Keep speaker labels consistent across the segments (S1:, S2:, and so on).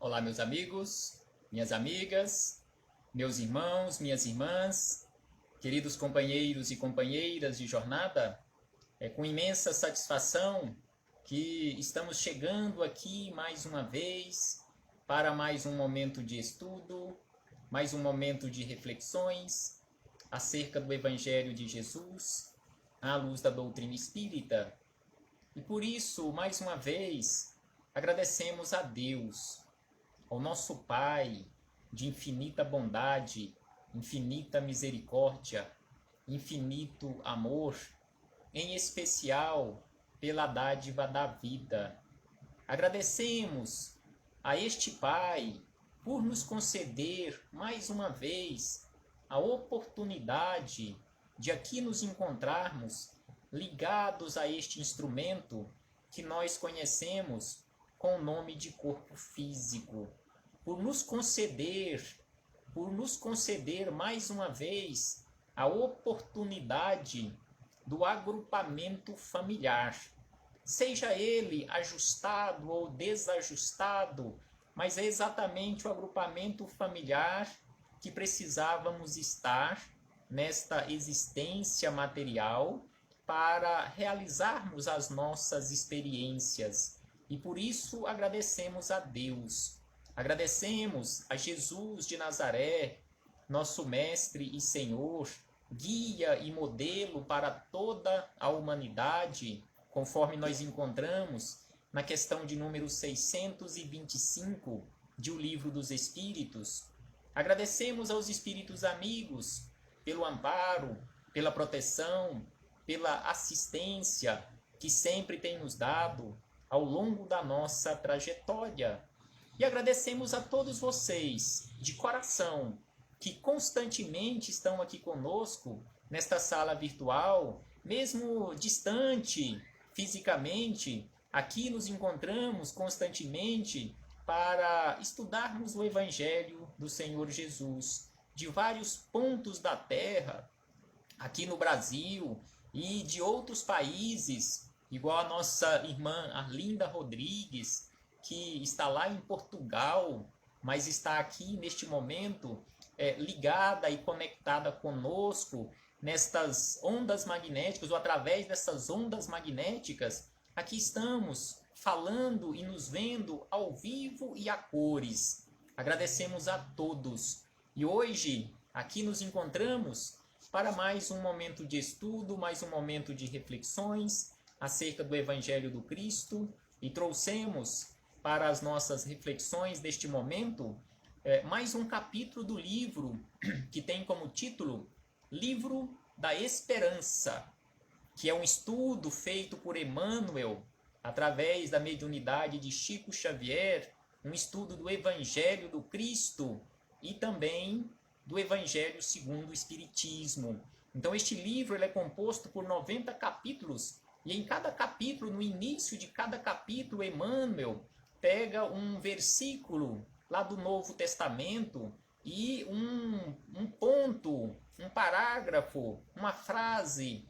S1: Olá, meus amigos, minhas amigas, meus irmãos, minhas irmãs, queridos companheiros e companheiras de jornada. É com imensa satisfação que estamos chegando aqui mais uma vez para mais um momento de estudo, mais um momento de reflexões acerca do Evangelho de Jesus, à luz da doutrina espírita. E por isso, mais uma vez, agradecemos a Deus, ao nosso Pai de infinita bondade, infinita misericórdia, infinito amor, em especial pela dádiva da vida. Agradecemos a este Pai por nos conceder mais uma vez a oportunidade de aqui nos encontrarmos ligados a este instrumento que nós conhecemos com o nome de corpo físico, por nos conceder mais uma vez a oportunidade do agrupamento familiar, seja ele ajustado ou desajustado, mas é exatamente o agrupamento familiar que precisávamos estar nesta existência material para realizarmos as nossas experiências. E por isso agradecemos a Deus, agradecemos a Jesus de Nazaré, nosso Mestre e Senhor, guia e modelo para toda a humanidade, conforme nós encontramos na questão de número 625 de O Livro dos Espíritos. Agradecemos aos Espíritos amigos pelo amparo, pela proteção, pela assistência que sempre tem nos dado ao longo da nossa trajetória. E agradecemos a todos vocês, de coração, que constantemente estão aqui conosco nesta sala virtual, mesmo distante fisicamente, aqui nos encontramos constantemente para estudarmos o Evangelho do Senhor Jesus, de vários pontos da Terra, aqui no Brasil e de outros países, igual a nossa irmã Arlinda Rodrigues, que está lá em Portugal, mas está aqui neste momento ligada e conectada conosco nestas ondas magnéticas, ou através dessas ondas magnéticas. Aqui estamos falando e nos vendo ao vivo e a cores. Agradecemos a todos. E hoje, aqui nos encontramos para mais um momento de estudo, mais um momento de reflexões acerca do Evangelho do Cristo, e trouxemos para as nossas reflexões deste momento mais um capítulo do livro que tem como título Livro da Esperança, que é um estudo feito por Emmanuel através da mediunidade de Chico Xavier, um estudo do Evangelho do Cristo e também do Evangelho segundo o Espiritismo. Então este livro ele é composto por 90 capítulos, e em cada capítulo, no início de cada capítulo, Emmanuel pega um versículo lá do Novo Testamento e um ponto, um parágrafo, uma frase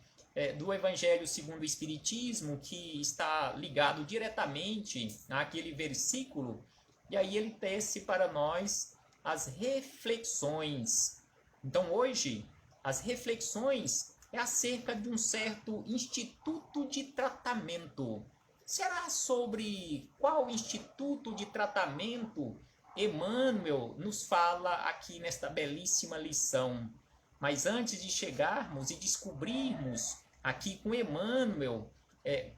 S1: do Evangelho segundo o Espiritismo que está ligado diretamente àquele versículo, e aí ele tece para nós as reflexões. Então hoje, as reflexões é acerca de um certo instituto de tratamento. Será sobre qual instituto de tratamento Emmanuel nos fala aqui nesta belíssima lição? Mas antes de chegarmos e descobrirmos aqui com Emmanuel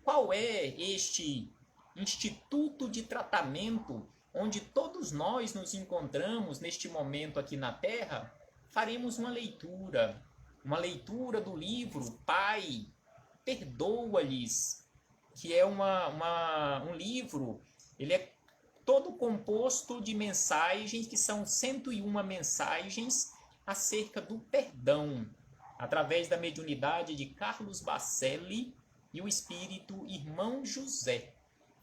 S1: qual é este instituto de tratamento onde todos nós nos encontramos neste momento aqui na Terra, faremos uma leitura do livro Pai, Perdoa-lhes, que é um livro, ele é todo composto de mensagens, que são 101 mensagens acerca do perdão, através da mediunidade de Carlos Bacelli e o espírito Irmão José.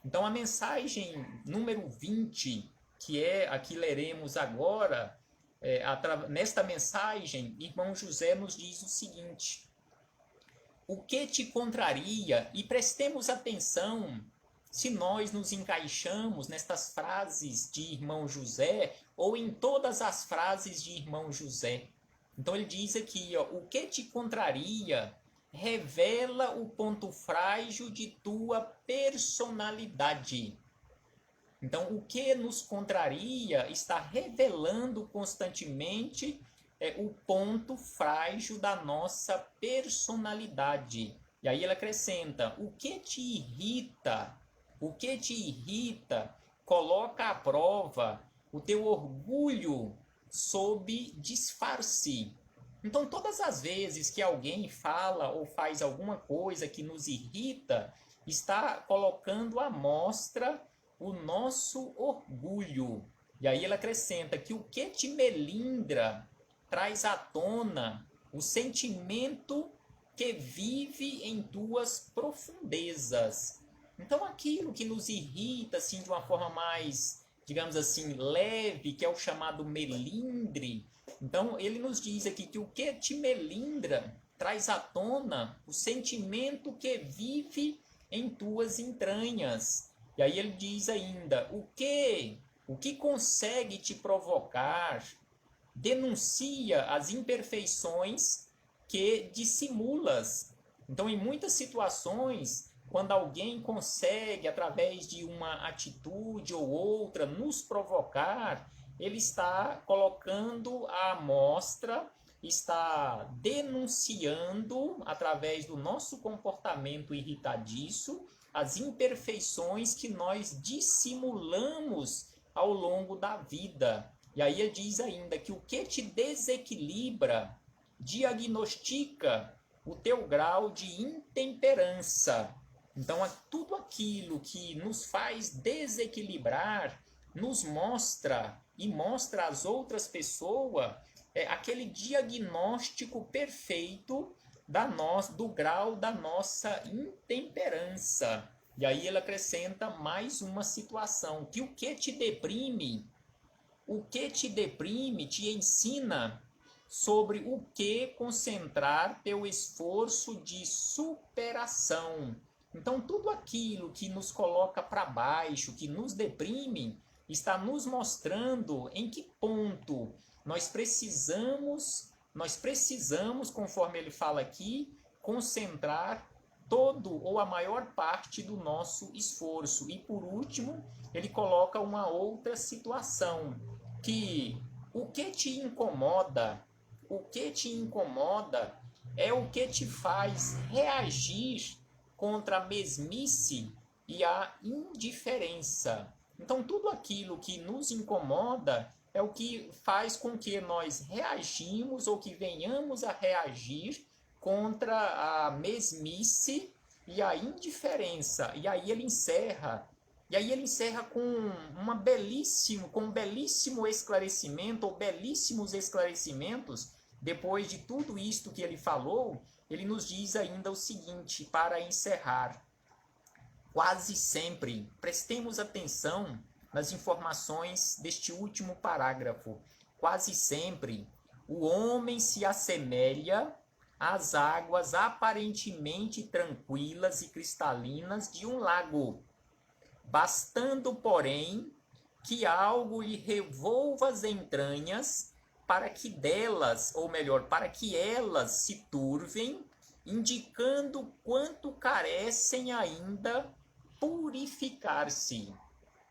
S1: Então a mensagem número 20, que é a que leremos agora, nesta mensagem, Irmão José nos diz o seguinte: o que te contraria, e prestemos atenção se nós nos encaixamos nestas frases de irmão José ou em todas as frases de irmão José. Então ele diz aqui, ó, o que te contraria revela o ponto frágil de tua personalidade. Então, o que nos contraria está revelando constantemente o ponto frágil da nossa personalidade. E aí ele acrescenta, o que te irrita, coloca à prova o teu orgulho sob disfarce. Então, todas as vezes que alguém fala ou faz alguma coisa que nos irrita, está colocando à mostra o nosso orgulho. E aí ele acrescenta que o que te melindra traz à tona o sentimento que vive em tuas profundezas. Então, aquilo que nos irrita assim, de uma forma mais, digamos assim, leve, que é o chamado melindre. Então, ele nos diz aqui que o que te melindra traz à tona o sentimento que vive em tuas entranhas. E aí ele diz ainda, o que consegue te provocar denuncia as imperfeições que dissimulas. Então, em muitas situações, quando alguém consegue, através de uma atitude ou outra, nos provocar, ele está colocando à mostra, está denunciando, através do nosso comportamento irritadiço, as imperfeições que nós dissimulamos ao longo da vida. E aí ele diz ainda que o que te desequilibra diagnostica o teu grau de intemperança. Então, tudo aquilo que nos faz desequilibrar, nos mostra e mostra às outras pessoas aquele diagnóstico perfeito do grau da nossa intemperança. E aí ele acrescenta mais uma situação, que o que te deprime te ensina sobre o que concentrar teu esforço de superação. Então, tudo aquilo que nos coloca para baixo, que nos deprime, está nos mostrando em que ponto nós precisamos, conforme ele fala aqui, concentrar todo ou a maior parte do nosso esforço. E por último, ele coloca uma outra situação, que o que te incomoda é o que te faz reagir contra a mesmice e a indiferença. Então, tudo aquilo que nos incomoda é o que faz com que nós reagimos ou que venhamos a reagir contra a mesmice e a indiferença. E aí ele encerra com um belíssimo esclarecimento, ou belíssimos esclarecimentos. Depois de tudo isto que ele falou, ele nos diz ainda o seguinte, para encerrar. Quase sempre, prestemos atenção nas informações deste último parágrafo. Quase sempre, o homem se assemelha às águas aparentemente tranquilas e cristalinas de um lago, bastando, porém, que algo lhe revolva as entranhas para que delas, ou melhor, para que elas se turvem, indicando quanto carecem ainda purificar-se.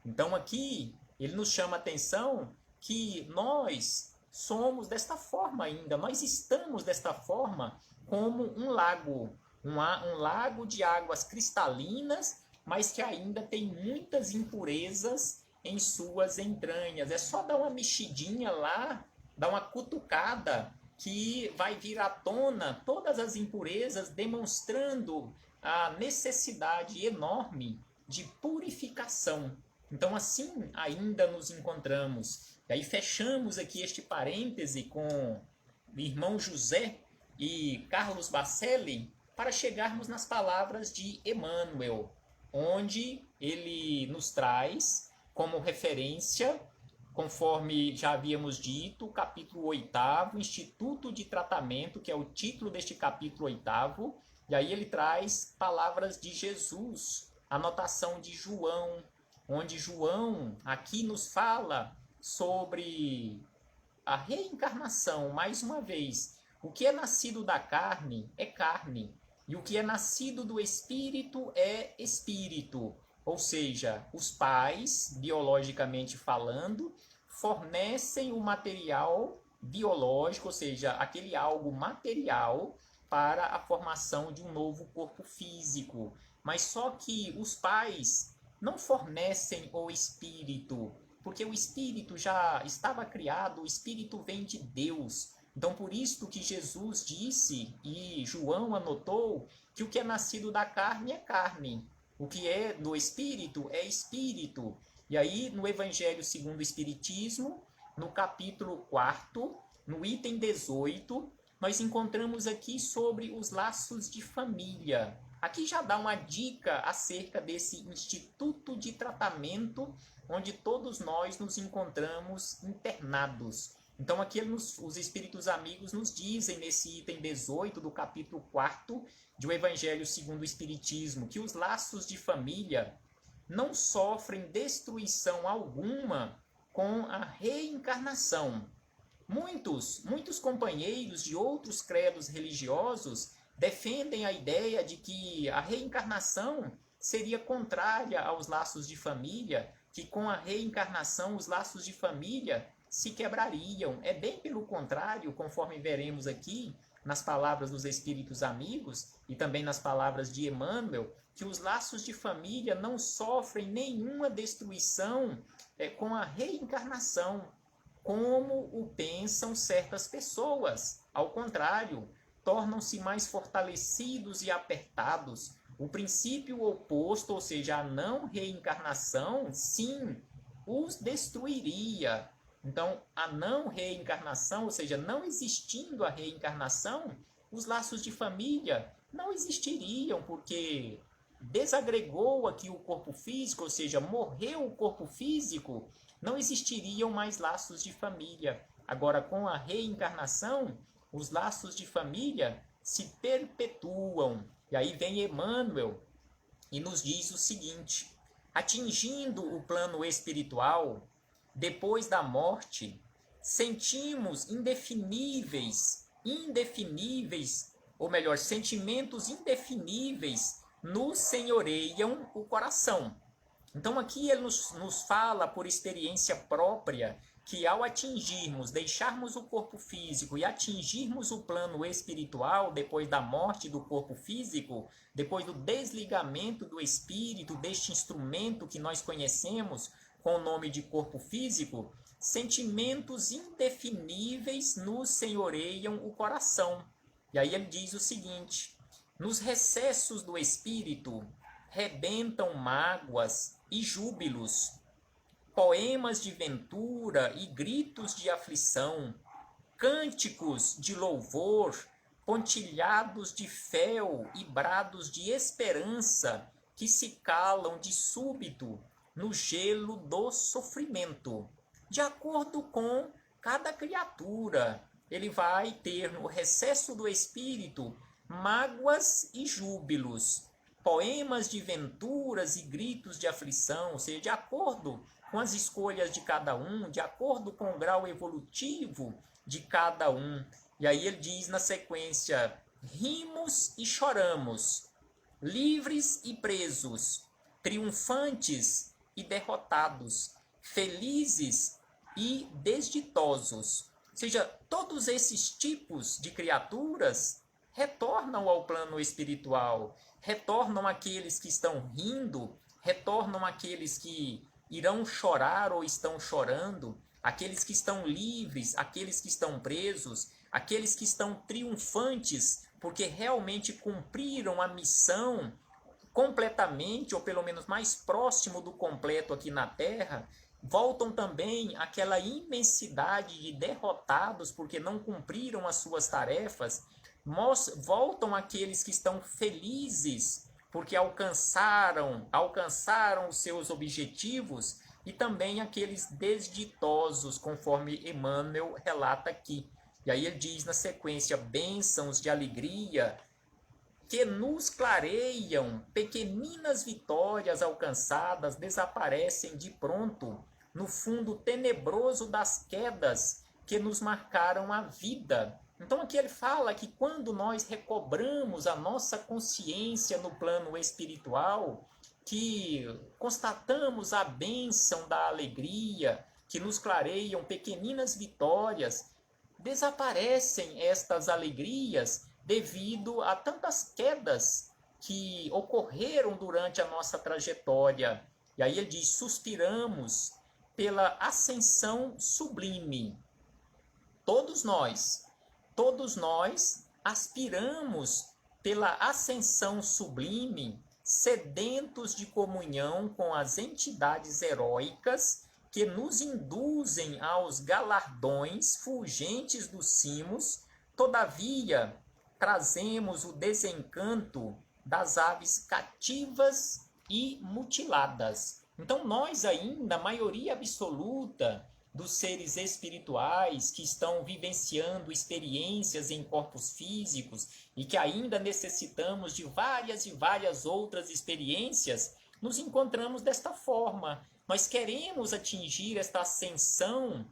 S1: Então aqui ele nos chama a atenção que nós somos desta forma ainda, nós estamos desta forma como um lago, um lago de águas cristalinas, mas que ainda tem muitas impurezas em suas entranhas. É só dar uma mexidinha lá, dar uma cutucada, que vai vir à tona todas as impurezas, demonstrando a necessidade enorme de purificação. Então, assim ainda nos encontramos. E aí fechamos aqui este parêntese com o irmão José e Carlos Bacelli para chegarmos nas palavras de Emmanuel, onde ele nos traz como referência, conforme já havíamos dito, o capítulo 8º, Instituto de Tratamento, que é o título deste capítulo 8º, e aí ele traz palavras de Jesus, a notação de João, onde João aqui nos fala sobre a reencarnação, mais uma vez. O que é nascido da carne é carne, e o que é nascido do espírito é espírito. Ou seja, os pais, biologicamente falando, fornecem o material biológico, ou seja, aquele algo material para a formação de um novo corpo físico. Mas só que os pais não fornecem o espírito, porque o espírito já estava criado, o espírito vem de Deus. Então, por isso que Jesus disse, e João anotou, que o que é nascido da carne é carne, o que é do espírito é espírito. E aí, no Evangelho segundo o Espiritismo, no capítulo 4, no item 18, nós encontramos aqui sobre os laços de família. Aqui já dá uma dica acerca desse instituto de tratamento onde todos nós nos encontramos internados. Então aqui os espíritos amigos nos dizem nesse item 18 do capítulo 4 de O Evangelho segundo o Espiritismo que os laços de família não sofrem destruição alguma com a reencarnação. Muitos companheiros de outros credos religiosos defendem a ideia de que a reencarnação seria contrária aos laços de família, que com a reencarnação os laços de família se quebrariam. É bem pelo contrário, conforme veremos aqui nas palavras dos espíritos amigos e também nas palavras de Emmanuel, que os laços de família não sofrem nenhuma destruição com a reencarnação, como o pensam certas pessoas. Ao contrário, tornam-se mais fortalecidos e apertados. O princípio oposto, ou seja, a não reencarnação, sim, os destruiria. Então, a não reencarnação, ou seja, não existindo a reencarnação, os laços de família não existiriam, porque desagregou aqui o corpo físico, ou seja, morreu o corpo físico, não existiriam mais laços de família. Agora, com a reencarnação, os laços de família se perpetuam. E aí vem Emmanuel e nos diz o seguinte: atingindo o plano espiritual, depois da morte, sentimos sentimentos indefiníveis nos senhoreiam o coração. Então aqui ele nos fala por experiência própria que ao deixarmos o corpo físico e atingirmos o plano espiritual depois da morte do corpo físico, depois do desligamento do espírito, deste instrumento que nós conhecemos com o nome de corpo físico, sentimentos indefiníveis nos senhoreiam o coração. E aí ele diz o seguinte: nos recessos do espírito rebentam mágoas e júbilos, poemas de ventura e gritos de aflição, cânticos de louvor, pontilhados de fel e brados de esperança que se calam de súbito no gelo do sofrimento. De acordo com cada criatura, ele vai ter no recesso do espírito mágoas e júbilos, poemas de venturas e gritos de aflição, ou seja, de acordo com as escolhas de cada um, de acordo com o grau evolutivo de cada um. E aí ele diz na sequência: rimos e choramos, livres e presos, triunfantes e derrotados, felizes e desditosos. Ou seja, todos esses tipos de criaturas retornam ao plano espiritual, retornam aqueles que estão rindo, retornam aqueles que irão chorar ou estão chorando, aqueles que estão livres, aqueles que estão presos, aqueles que estão triunfantes, porque realmente cumpriram a missão completamente, ou pelo menos mais próximo do completo aqui na Terra. Voltam também aquela imensidade de derrotados, porque não cumpriram as suas tarefas. Voltam aqueles que estão felizes, porque alcançaram os seus objetivos, e também aqueles desditosos, conforme Emmanuel relata aqui. E aí ele diz na sequência: bênçãos de alegria que nos clareiam, pequeninas vitórias alcançadas desaparecem de pronto no fundo tenebroso das quedas que nos marcaram a vida. Então aqui ele fala que quando nós recobramos a nossa consciência no plano espiritual, que constatamos a bênção da alegria, que nos clareiam pequeninas vitórias, desaparecem estas alegrias devido a tantas quedas que ocorreram durante a nossa trajetória. E aí ele diz: suspiramos pela ascensão sublime. Todos nós aspiramos pela ascensão sublime, sedentos de comunhão com as entidades heróicas que nos induzem aos galardões fulgentes dos cimos. Todavia, trazemos o desencanto das aves cativas e mutiladas. Então, nós ainda, a maioria absoluta dos seres espirituais que estão vivenciando experiências em corpos físicos e que ainda necessitamos de várias e várias outras experiências, nos encontramos desta forma. Nós queremos atingir esta ascensão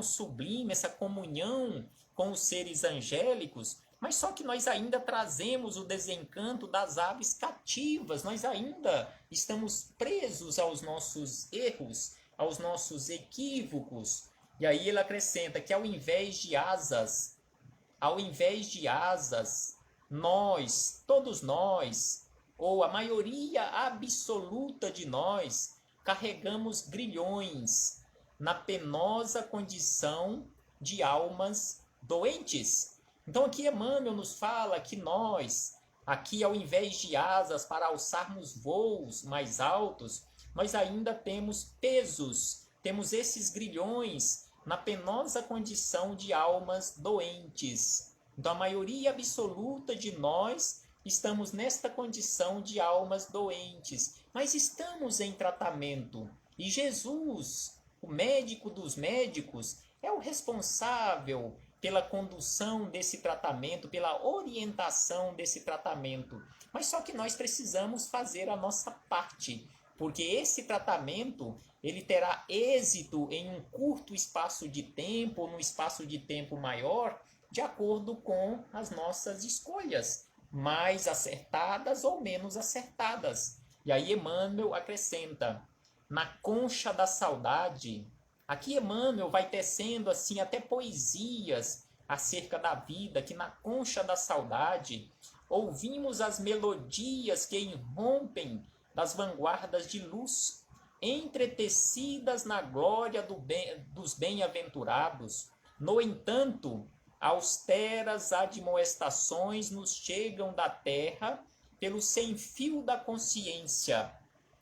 S1: sublime, essa comunhão com os seres angélicos, mas só que nós ainda trazemos o desencanto das aves cativas, nós ainda estamos presos aos nossos erros, aos nossos equívocos. E aí ele acrescenta que ao invés de asas, todos nós, ou a maioria absoluta de nós, carregamos grilhões na penosa condição de almas doentes. Então aqui Emmanuel nos fala que nós, aqui ao invés de asas para alçarmos voos mais altos, nós ainda temos pesos, temos esses grilhões na penosa condição de almas doentes. Então a maioria absoluta de nós estamos nesta condição de almas doentes, mas estamos em tratamento. E Jesus, o médico dos médicos, é o responsável pela condução desse tratamento, pela orientação desse tratamento. Mas só que nós precisamos fazer a nossa parte, porque esse tratamento ele terá êxito em um curto espaço de tempo, ou num espaço de tempo maior, de acordo com as nossas escolhas, mais acertadas ou menos acertadas. E aí Emmanuel acrescenta: na concha da saudade. Aqui Emmanuel vai tecendo assim até poesias acerca da vida, que na concha da saudade ouvimos as melodias que irrompem das vanguardas de luz, entretecidas na glória dos bem-aventurados. No entanto, austeras admoestações nos chegam da terra pelo sem-fio da consciência.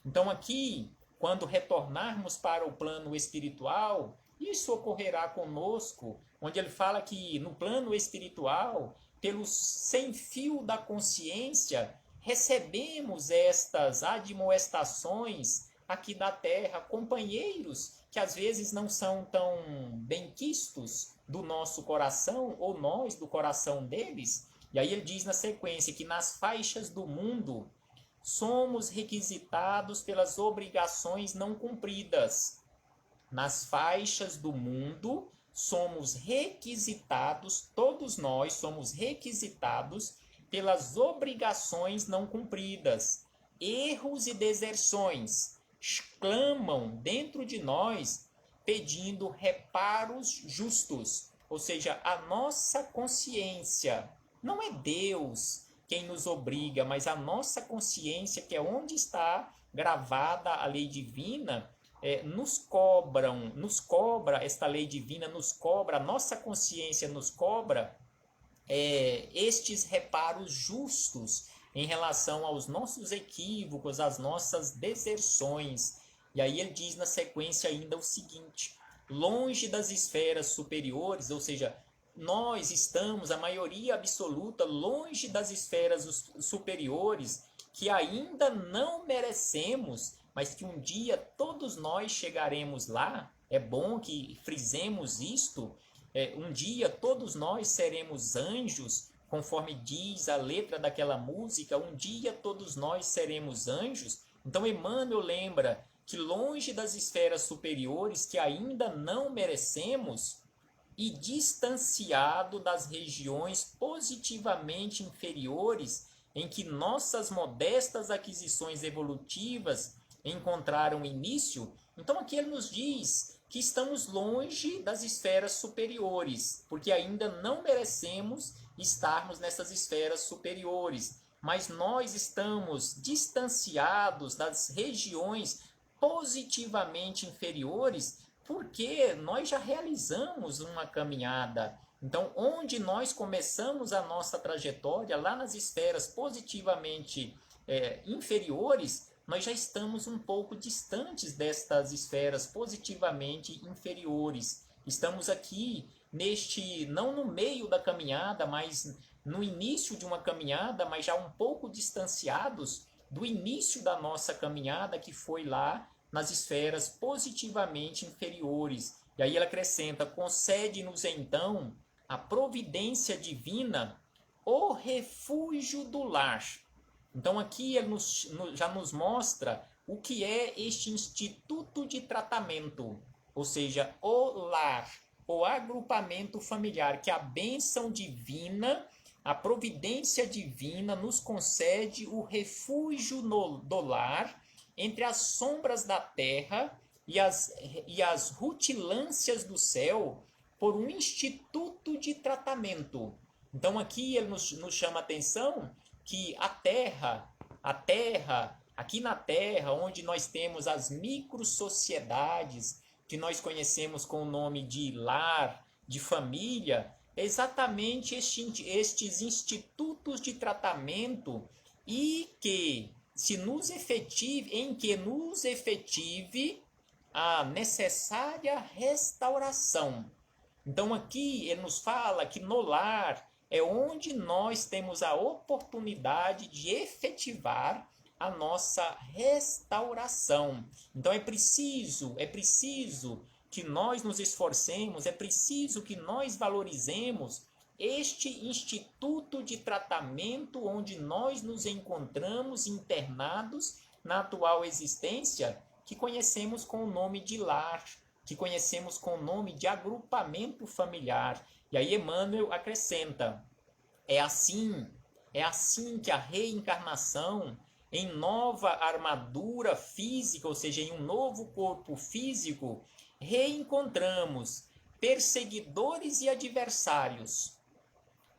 S1: Então aqui, quando retornarmos para o plano espiritual, isso ocorrerá conosco, onde ele fala que no plano espiritual, pelo sem-fio da consciência, recebemos estas admoestações aqui da terra, companheiros que às vezes não são tão benquistos do nosso coração, ou nós do coração deles. E aí ele diz na sequência que nas faixas do mundo somos requisitados pelas obrigações não cumpridas. Nas faixas do mundo somos requisitados, todos nós somos requisitados pelas obrigações não cumpridas. Erros e deserções clamam dentro de nós pedindo reparos justos, ou seja, a nossa consciência. Não é Deus quem nos obriga, mas a nossa consciência, que é onde está gravada a lei divina, nos cobra esta lei divina, a nossa consciência nos cobra estes reparos justos em relação aos nossos equívocos, às nossas deserções. E aí ele diz na sequência ainda o seguinte: longe das esferas superiores, ou seja, nós estamos, a maioria absoluta, longe das esferas superiores, que ainda não merecemos, mas que um dia todos nós chegaremos lá. É bom que frisemos isto. Um dia todos nós seremos anjos, conforme diz a letra daquela música, um dia todos nós seremos anjos. Então Emmanuel lembra que longe das esferas superiores que ainda não merecemos e distanciado das regiões positivamente inferiores em que nossas modestas aquisições evolutivas encontraram início, então aqui ele nos diz que estamos longe das esferas superiores, porque ainda não merecemos estarmos nessas esferas superiores, mas nós estamos distanciados das regiões positivamente inferiores, porque nós já realizamos uma caminhada. Então, onde nós começamos a nossa trajetória, lá nas esferas positivamente inferiores, nós já estamos um pouco distantes destas esferas positivamente inferiores. Estamos aqui não no meio da caminhada, mas no início de uma caminhada, mas já um pouco distanciados do início da nossa caminhada, que foi lá nas esferas positivamente inferiores. E aí ela acrescenta: concede-nos então a providência divina, o refúgio do lar. Então aqui ele já nos mostra o que é este instituto de tratamento, ou seja, o lar, o agrupamento familiar, que a bênção divina, a providência divina nos concede o refúgio do lar, entre as sombras da terra e as rutilâncias do céu, por um instituto de tratamento. Então aqui ele nos chama a atenção que a terra, aqui na terra, onde nós temos as microsociedades, que nós conhecemos com o nome de lar, de família, é exatamente estes institutos de tratamento e que nos efetive a necessária restauração. Então aqui ele nos fala que no lar é onde nós temos a oportunidade de efetivar a nossa restauração. Então é preciso que nós nos esforcemos, é preciso que nós valorizemos este instituto de tratamento onde nós nos encontramos internados na atual existência, que conhecemos com o nome de lar, que conhecemos com o nome de agrupamento familiar. E aí Emmanuel acrescenta: é assim que a reencarnação, em nova armadura física, ou seja, em um novo corpo físico, reencontramos perseguidores e adversários,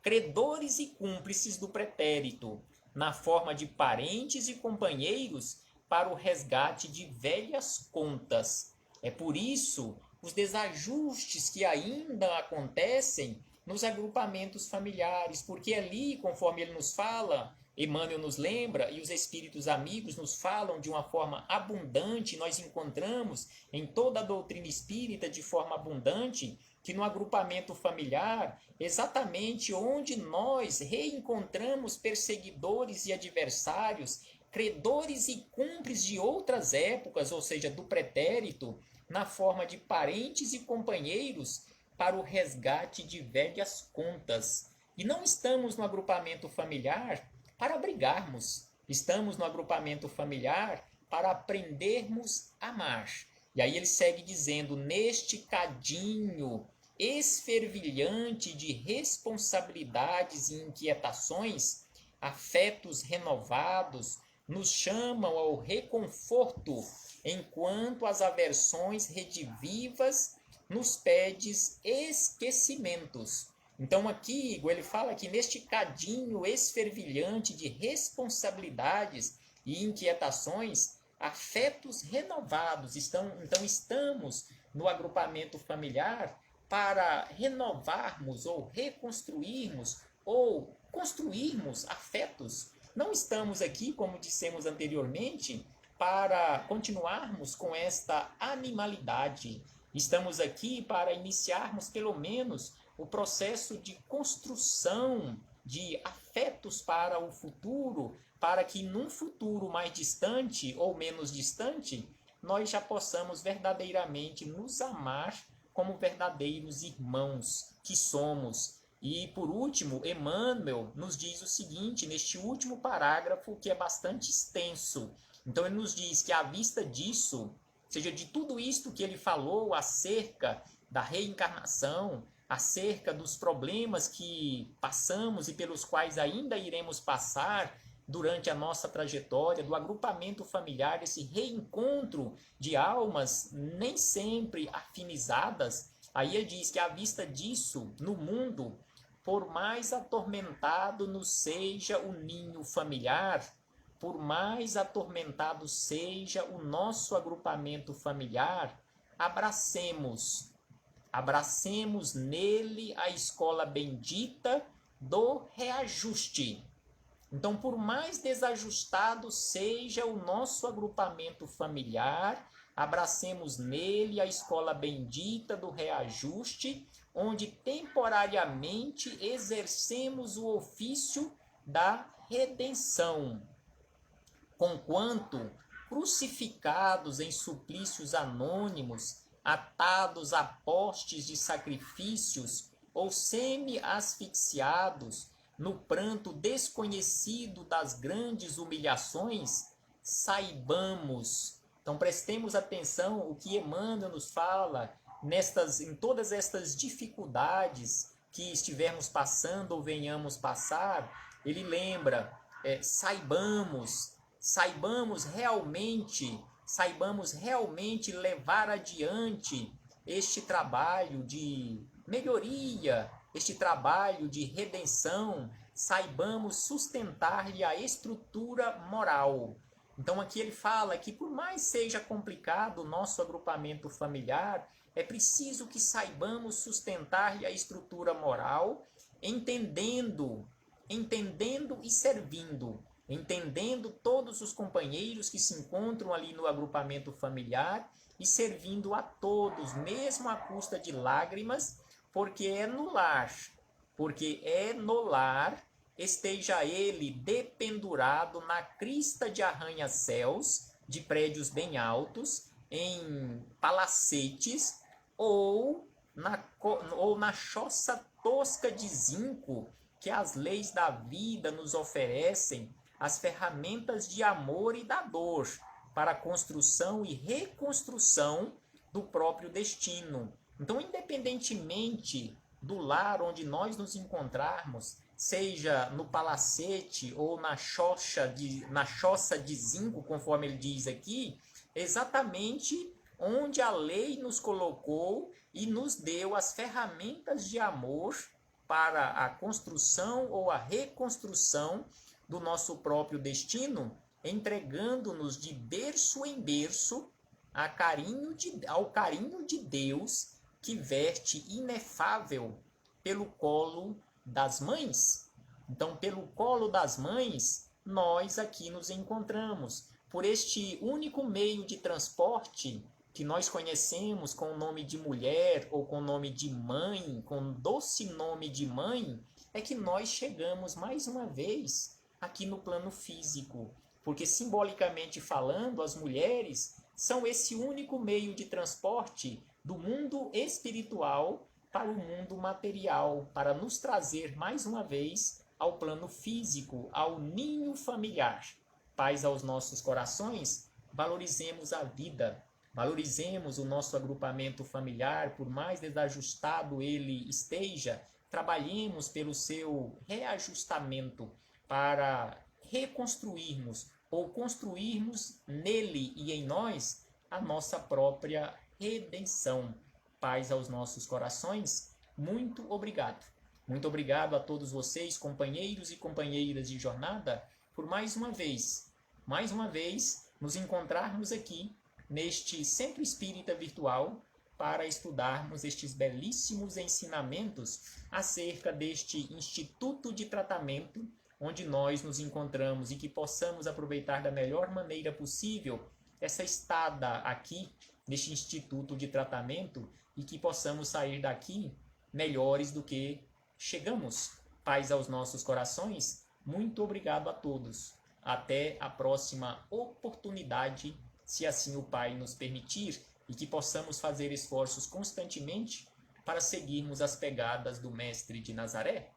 S1: credores e cúmplices do pretérito, na forma de parentes e companheiros, para o resgate de velhas contas. É por isso os desajustes que ainda acontecem nos agrupamentos familiares, porque ali, conforme ele nos fala, Emmanuel nos lembra e os espíritos amigos nos falam de uma forma abundante, nós encontramos em toda a doutrina espírita de forma abundante, que no agrupamento familiar, exatamente onde nós reencontramos perseguidores e adversários, credores e cúmplices de outras épocas, ou seja, do pretérito, na forma de parentes e companheiros, para o resgate de velhas contas. E não estamos no agrupamento familiar para brigarmos, estamos no agrupamento familiar para aprendermos a amar. E aí ele segue dizendo: neste cadinho esfervilhante de responsabilidades e inquietações, afetos renovados nos chamam ao reconforto, enquanto as aversões redivivas nos pedes esquecimentos. Então aqui ele fala que neste cadinho esfervilhante de responsabilidades e inquietações, afetos renovados. Então estamos no agrupamento familiar para renovarmos ou reconstruirmos ou construirmos afetos. Não estamos aqui, como dissemos anteriormente, para continuarmos com esta animalidade. Estamos aqui para iniciarmos pelo menos o processo de construção de afetos para o futuro, para que num futuro mais distante ou menos distante, nós já possamos verdadeiramente nos amar como verdadeiros irmãos que somos. E por último, Emmanuel nos diz o seguinte, neste último parágrafo, que é bastante extenso. Então ele nos diz que à vista disso, ou seja, de tudo isto que ele falou acerca da reencarnação, acerca dos problemas que passamos e pelos quais ainda iremos passar durante a nossa trajetória, do agrupamento familiar, esse reencontro de almas nem sempre afinizadas. Aí ele diz que à vista disso, no mundo, por mais atormentado nos seja o ninho familiar, por mais atormentado seja o nosso agrupamento familiar, abracemos nele a escola bendita do reajuste. Então, por mais desajustado seja o nosso agrupamento familiar, abracemos nele a escola bendita do reajuste, onde temporariamente exercemos o ofício da redenção. Conquanto, crucificados em suplícios anônimos, atados a postes de sacrifícios ou semi-asfixiados, no pranto desconhecido das grandes humilhações, saibamos. Então prestemos atenção o que Emmanuel nos fala em todas estas dificuldades que estivermos passando ou venhamos passar. Ele lembra, saibamos realmente levar adiante este trabalho de melhoria, este trabalho de redenção, saibamos sustentar-lhe a estrutura moral. Então aqui ele fala que por mais seja complicado o nosso agrupamento familiar, é preciso que saibamos sustentar-lhe a estrutura moral, entendendo e servindo, entendendo todos os companheiros que se encontram ali no agrupamento familiar e servindo a todos, mesmo à custa de lágrimas, porque é no lar, esteja ele dependurado na crista de arranha-céus, de prédios bem altos, em palacetes, ou na choça tosca de zinco que as leis da vida nos oferecem, as ferramentas de amor e da dor para a construção e reconstrução do próprio destino. Então, independentemente do lar onde nós nos encontrarmos, seja no palacete ou na choça de zinco, conforme ele diz aqui, exatamente onde a lei nos colocou e nos deu as ferramentas de amor para a construção ou a reconstrução do nosso próprio destino, entregando-nos de berço em berço ao carinho de Deus, que verte inefável pelo colo das mães. Então, pelo colo das mães, nós aqui nos encontramos. Por este único meio de transporte que nós conhecemos com o nome de mulher ou com o nome de mãe, com o doce nome de mãe, é que nós chegamos mais uma vez aqui no plano físico. Porque, simbolicamente falando, as mulheres são esse único meio de transporte do mundo espiritual para o mundo material, para nos trazer mais uma vez ao plano físico, ao ninho familiar. Paz aos nossos corações, valorizemos a vida, valorizemos o nosso agrupamento familiar, por mais desajustado ele esteja, trabalhemos pelo seu reajustamento para reconstruirmos ou construirmos nele e em nós a nossa própria redenção. Paz aos nossos corações, muito obrigado. Muito obrigado a todos vocês, companheiros e companheiras de jornada, por mais uma vez nos encontrarmos aqui neste Centro Espírita Virtual para estudarmos estes belíssimos ensinamentos acerca deste Instituto de Tratamento onde nós nos encontramos, e que possamos aproveitar da melhor maneira possível essa estada aqui neste Instituto de Tratamento e que possamos sair daqui melhores do que chegamos. Paz aos nossos corações, muito obrigado a todos. Até a próxima oportunidade, se assim o Pai nos permitir, e que possamos fazer esforços constantemente para seguirmos as pegadas do Mestre de Nazaré?